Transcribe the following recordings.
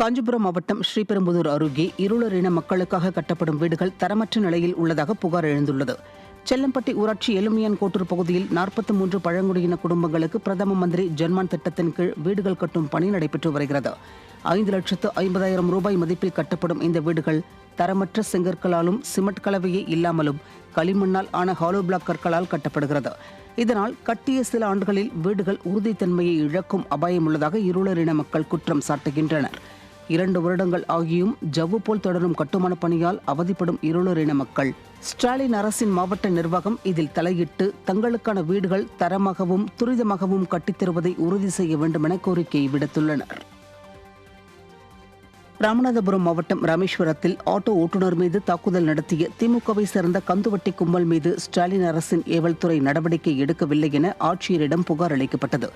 காஞ்சிபுரம் மாவட்டம் ஸ்ரீபெரும்புதூர் அருகே இருளர் இன மக்களுக்காக கட்டப்படும் வீடுகள் தரமற்ற நிலையில் உள்ளதாக புகார் எழுந்துள்ளது. செல்லம்பட்டி ஊராட்சி எலுமியான் கோட்டூர் பகுதியில் 43 பழங்குடியின குடும்பங்களுக்கு பிரதம மந்திரி ஜன்மான் திட்டத்தின் கீழ் வீடுகள் கட்டும் பணி நடைபெற்று வருகிறது. 5,50,000 ரூபாய் மதிப்பில் கட்டப்படும் இந்த வீடுகள் தரமற்ற செங்கற்களாலும் சிமெண்ட் கலவையே இல்லாமலும் களிமண்ணால் ஆன ஹாலோ பிளாக் கற்களால் கட்டப்படுகிறது. இதனால் கட்டிய சில ஆண்டுகளில் வீடுகள் உறுதித்தன்மையை இழக்கும் அபாயம் உள்ளதாக இருளர் இன மக்கள் குற்றம் சாட்டுகின்றனர். 2 வருடங்கள் ஆகியும் ஜவ்வு போல் தொடரும் கட்டுமான பணியால் அவதிப்படும் இருளர் இன மக்கள் ஸ்டாலின் அரசின் மாவட்ட நிர்வாகம் இதில் தலையிட்டு தங்களுக்கான வீடுகள் தரமாகவும் துரிதமாகவும் கட்டித்தருவதை உறுதி செய்ய வேண்டும் என கோரிக்கை விடுத்துள்ளனர். ராமநாதபுரம் மாவட்டம் ராமேஸ்வரத்தில் ஆட்டோ ஓட்டுநர் மீது தாக்குதல் நடத்திய திமுகவை சேர்ந்த கந்துவட்டி கும்பல் மீது ஸ்டாலின் அரசின் ஏவல்துறை நடவடிக்கை எடுக்கவில்லை என ஆட்சியரிடம் புகார் அளிக்கப்பட்டது.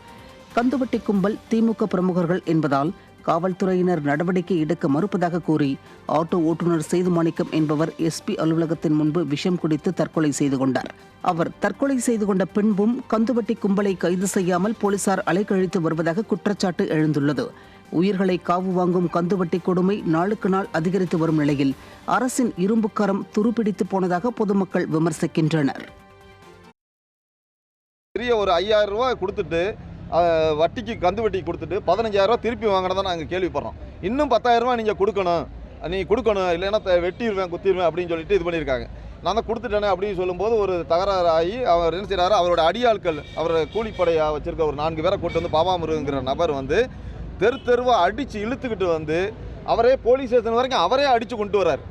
கந்துவட்டி கும்பல் திமுக பிரமுகர்கள் என்பதால் காவல்துறையினர் நடவடிக்கை எடுக்க மறுப்பதாக கூறி ஆட்டோ ஓட்டுநர் சேதுமாணிக்கம் என்பவர் எஸ்பி அலுவலகத்தின் முன்பு விஷம் குடித்து தற்கொலை செய்து கொண்டார். அவர் தற்கொலை செய்து கொண்ட பின்பும் கந்துவட்டி கும்பலை கைது செய்யாமல் போலீசார் அலைக்கழித்து வருவதாக குற்றச்சாட்டு எழுந்துள்ளது. உயிர்களை காவு வாங்கும் கந்துவட்டி கொடுமை நாளுக்கு நாள் அதிகரித்து வரும் நிலையில் அரசின் இரும்புக்கரம் துருப்பிடித்து போனதாக பொதுமக்கள் விமர்சிக்கின்றனர். ஒரு 5,000 ரூபாய் கொடுத்துட்டு வட்டிக்கு கந்து வட்டி கொடுத்துட்டு 15,000 ரூபா திருப்பி வாங்கினதை நாங்கள் கேள்விப்படுறோம். இன்னும் 10,000 ரூபா நீங்கள் கொடுக்கணும் இல்லைன்னா வெட்டிடுவேன் குத்திடுவேன் அப்படின்னு சொல்லிட்டு இது பண்ணியிருக்காங்க. நான் தான் கொடுத்துட்டேனே அப்படின்னு சொல்லும்போது ஒரு தகராறு ஆகி அவர் என்ன செய்கிறாரு, அவரோட அடியாட்கள் அவர் கூலிப்படையாக வச்சிருக்க ஒரு 4 பேரை கூட்டு வந்து பாபாமுருங்கிற நபர் தெருவாக அடித்து இழுத்துக்கிட்டு அவரே போலீஸ் ஸ்டேஷன் வரைக்கும் அவரே அடித்து கொண்டு வர்றார்.